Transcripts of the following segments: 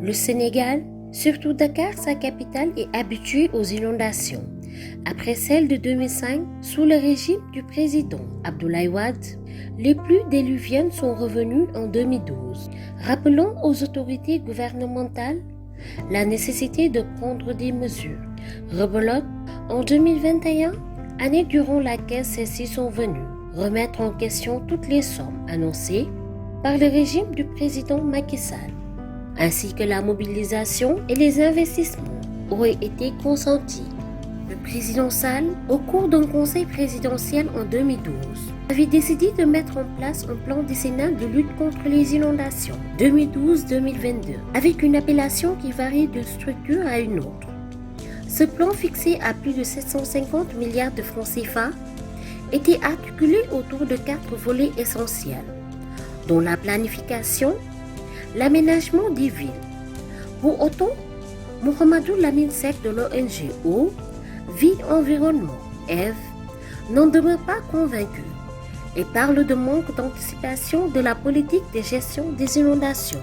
Le Sénégal, surtout Dakar, sa capitale, est habitué aux inondations. Après celle de 2005, sous le régime du président Abdoulaye Wade, les pluies déluviennes sont revenues en 2012. Rappelons aux autorités gouvernementales la nécessité de prendre des mesures. Rebelote, en 2021, année durant laquelle celles-ci sont venues remettre en question toutes les sommes annoncées par le régime du président Macky Sall, ainsi que la mobilisation et les investissements auraient été consentis. Le président Sall, au cours d'un conseil présidentiel en 2012, avait décidé de mettre en place un plan décennal de lutte contre les inondations 2012-2022, avec une appellation qui varie d'une structure à une autre. Ce plan, fixé à plus de 750 milliards de francs CFA, était articulé autour de 4 volets essentiels, dont la planification, l'aménagement des villes. Pour autant, Mohamedou Lamine Seck de l'ONG Eau, Vie Environnement, EVE, n'en demeure pas convaincu et parle de manque d'anticipation de la politique de gestion des inondations.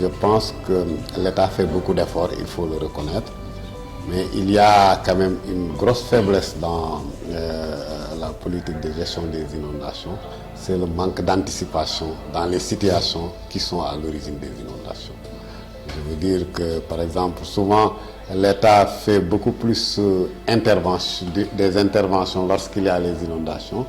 Je pense que l'État fait beaucoup d'efforts, il faut le reconnaître, mais il y a quand même une grosse faiblesse dans la politique de gestion des inondations, c'est le manque d'anticipation dans les situations qui sont à l'origine des inondations. Je veux dire que, par exemple, souvent, l'État fait beaucoup plus des interventions lorsqu'il y a les inondations,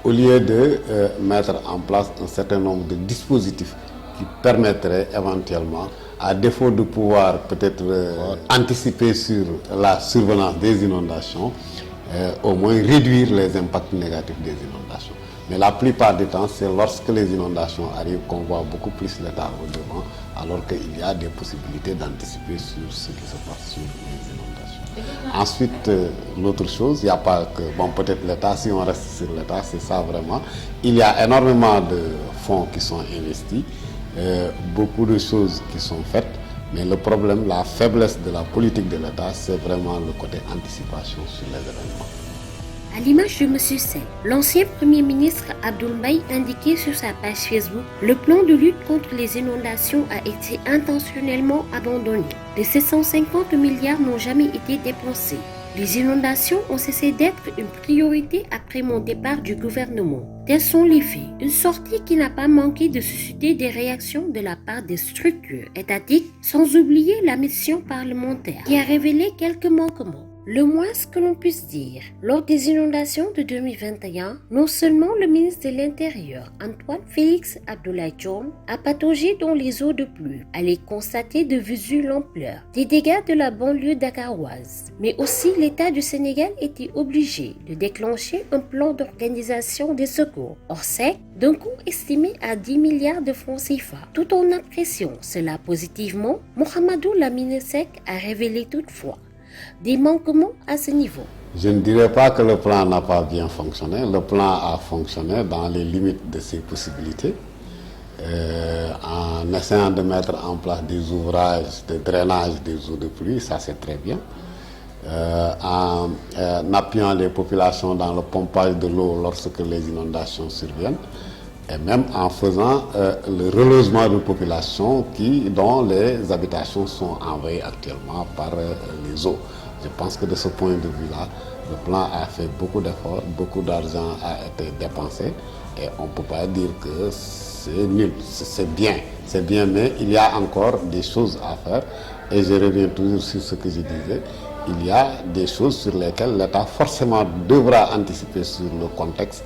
au lieu de mettre en place un certain nombre de dispositifs qui permettraient éventuellement, à défaut de pouvoir peut-être anticiper sur la survenance des inondations, au moins réduire les impacts négatifs des inondations. Mais la plupart du temps, c'est lorsque les inondations arrivent qu'on voit beaucoup plus l'État au devant, alors qu'il y a des possibilités d'anticiper sur ce qui se passe sur les inondations. Ensuite, l'autre chose, il n'y a pas que, peut-être l'État, si on reste sur l'État, c'est ça vraiment. Il y a énormément de fonds qui sont investis, beaucoup de choses qui sont faites, mais le problème, la faiblesse de la politique de l'État, c'est vraiment le côté anticipation sur les événements. À l'image de M. Seck, l'ancien Premier ministre Abdoul Mbaye indiquait sur sa page Facebook « Le plan de lutte contre les inondations a été intentionnellement abandonné. Les 750 milliards n'ont jamais été dépensés. Les inondations ont cessé d'être une priorité après mon départ du gouvernement. Tels sont les faits. Une sortie qui n'a pas manqué de susciter des réactions de la part des structures étatiques, sans oublier la mission parlementaire qui a révélé quelques manquements. Le moins que l'on puisse dire, lors des inondations de 2021, non seulement le ministre de l'Intérieur, Antoine Félix Abdoulaye Diome, a pataugé dans les eaux de pluie, allait constater de visu l'ampleur des dégâts de la banlieue dakaroise, mais aussi l'État du Sénégal était obligé de déclencher un plan d'organisation des secours, hors sec, d'un coût estimé à 10 milliards de francs CFA. Tout en appréciant cela positivement, Mohamedou Lamine Seck a révélé toutefois des manquements à ce niveau. Je ne dirais pas que le plan n'a pas bien fonctionné. Le plan a fonctionné dans les limites de ses possibilités, en essayant de mettre en place des ouvrages de drainage des eaux de pluie, ça c'est très bien, en appuyant les populations dans le pompage de l'eau lorsque les inondations surviennent, et même en faisant le relogement de populations dont les habitations sont envahies actuellement par les eaux. Je pense que de ce point de vue-là, le plan a fait beaucoup d'efforts, beaucoup d'argent a été dépensé et on ne peut pas dire que c'est nul, c'est bien, mais il y a encore des choses à faire et je reviens toujours sur ce que je disais. Il y a des choses sur lesquelles l'État forcément devra anticiper sur le contexte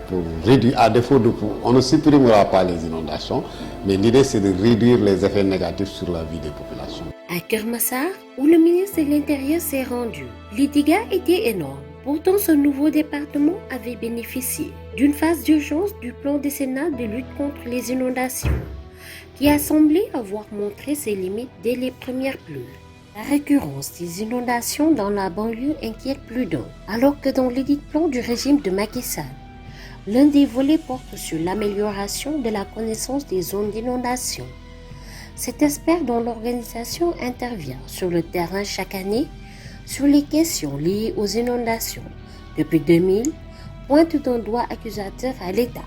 pour réduire, à défaut on ne supprimera pas les inondations, mais l'idée c'est de réduire les effets négatifs sur la vie des populations. À Keur Massar, où le ministre de l'Intérieur s'est rendu, les dégâts étaient énormes. Pourtant, ce nouveau département avait bénéficié d'une phase d'urgence du plan décennal de lutte contre les inondations, qui a semblé avoir montré ses limites dès les premières pluies. La récurrence des inondations dans la banlieue inquiète plus d'un, alors que dans l'édit plan du régime de Macky Sall, l'un des volets porte sur l'amélioration de la connaissance des zones d'inondation. Cet expert dont l'organisation intervient sur le terrain chaque année sur les questions liées aux inondations depuis 2000 pointe d'un doigt accusateur à l'État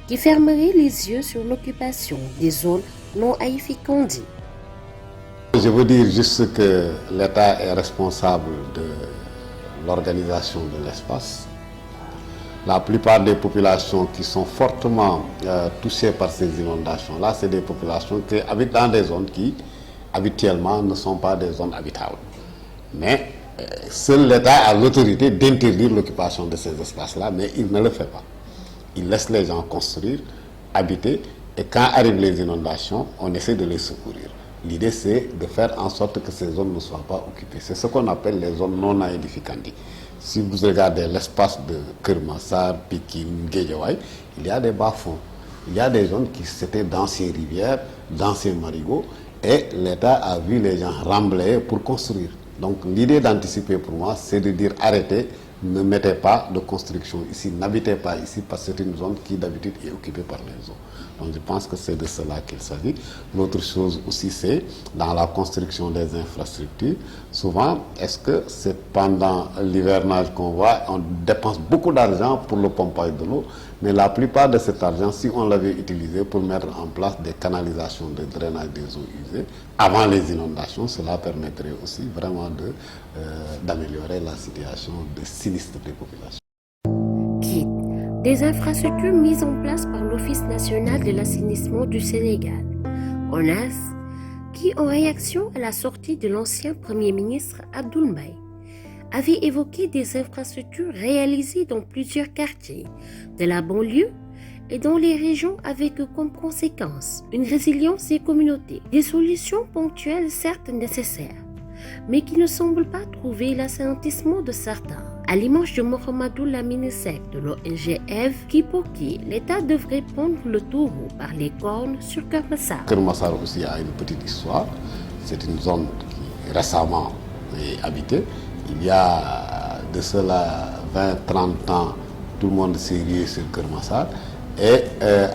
qui fermerait les yeux sur l'occupation des zones non aedificandi. je veux dire juste que l'État est responsable de l'organisation de l'espace. La plupart des populations qui sont fortement touchées par ces inondations-là, c'est des populations qui habitent dans des zones qui, habituellement, ne sont pas des zones habitables. Mais seul l'État a l'autorité d'interdire l'occupation de ces espaces-là, mais il ne le fait pas. Il laisse les gens construire, habiter, et quand arrivent les inondations, on essaie de les secourir. L'idée, c'est de faire en sorte que ces zones ne soient pas occupées. C'est ce qu'on appelle les zones non aedificantes. Si vous regardez l'espace de Kermassar, Pikine, Guédiawaye, il y a des bas-fonds. Il y a des zones qui étaient d'anciennes rivières, d'anciens marigots, et l'État a vu les gens remblayer pour construire. Donc l'idée d'anticiper pour moi, c'est de dire arrêtez, ne mettez pas de construction ici, n'habitez pas ici, parce que c'est une zone qui d'habitude est occupée par les eaux. Donc je pense que c'est de cela qu'il s'agit. L'autre chose aussi, c'est dans la construction des infrastructures. Souvent, est-ce que c'est pendant l'hivernage qu'on voit, on dépense beaucoup d'argent pour le pompage de l'eau, mais la plupart de cet argent, si on l'avait utilisé pour mettre en place des canalisations de drainage des eaux usées, avant les inondations, cela permettrait aussi vraiment d'améliorer la situation de sinistre des populations. Des infrastructures mises en place par l'Office national de l'assainissement du Sénégal, ONAS, qui, en réaction à la sortie de l'ancien Premier ministre Abdoul Mbaye, avait évoqué des infrastructures réalisées dans plusieurs quartiers de la banlieue et dans les régions avec comme conséquence une résilience des communautés, des solutions ponctuelles certes nécessaires, mais qui ne semblent pas trouver l'assentiment de certains. À l'image de Mohamedou Lamine Seck de l'ONG EVE, qui pour qui l'État devrait prendre le taureau par les cornes sur Kermassar. Kermassar aussi a une petite histoire. C'est une zone qui récemment est habitée. Il y a de cela 20-30 ans, tout le monde s'est rié sur Kermassar. Et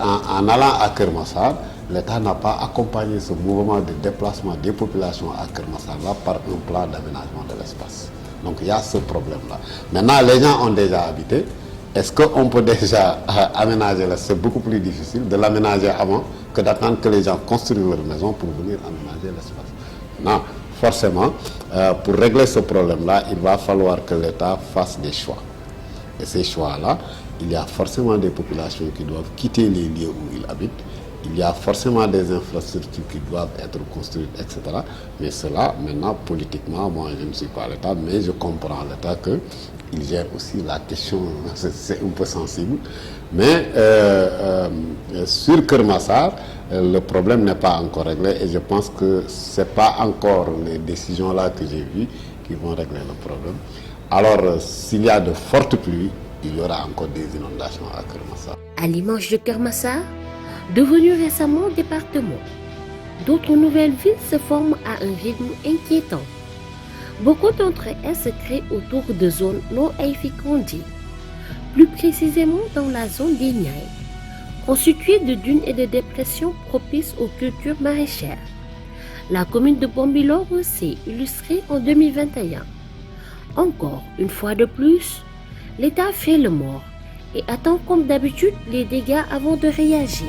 en allant à Kermassar, l'État n'a pas accompagné ce mouvement de déplacement des populations à Kermassar là par un plan d'aménagement de l'espace. Donc il y a ce problème-là. Maintenant, les gens ont déjà habité. Est-ce qu'on peut déjà aménager là? C'est beaucoup plus difficile de l'aménager avant que d'attendre que les gens construisent leur maison pour venir aménager l'espace. Non, forcément, pour régler ce problème-là, il va falloir que l'État fasse des choix. Et ces choix-là, il y a forcément des populations qui doivent quitter les lieux où ils habitent. Il y a forcément des infrastructures qui doivent être construites, etc. Mais cela, maintenant, politiquement, moi, je ne suis pas l'État, mais je comprends l'État qu'il gère aussi la question, c'est un peu sensible. Mais sur Kermassar, le problème n'est pas encore réglé et je pense que ce n'est pas encore les décisions-là que j'ai vues qui vont régler le problème. Alors, s'il y a de fortes pluies, il y aura encore des inondations à Kermassar. À l'image de Kermassar, devenu récemment département, d'autres nouvelles villes se forment à un rythme inquiétant. Beaucoup d'entre elles se créent autour de zones non édificantes, plus précisément dans la zone des Niayes, constituée de dunes et de dépressions propices aux cultures maraîchères. La commune de Bambilor s'est illustrée en 2021. Encore une fois de plus, l'État fait le mort et attend comme d'habitude les dégâts avant de réagir.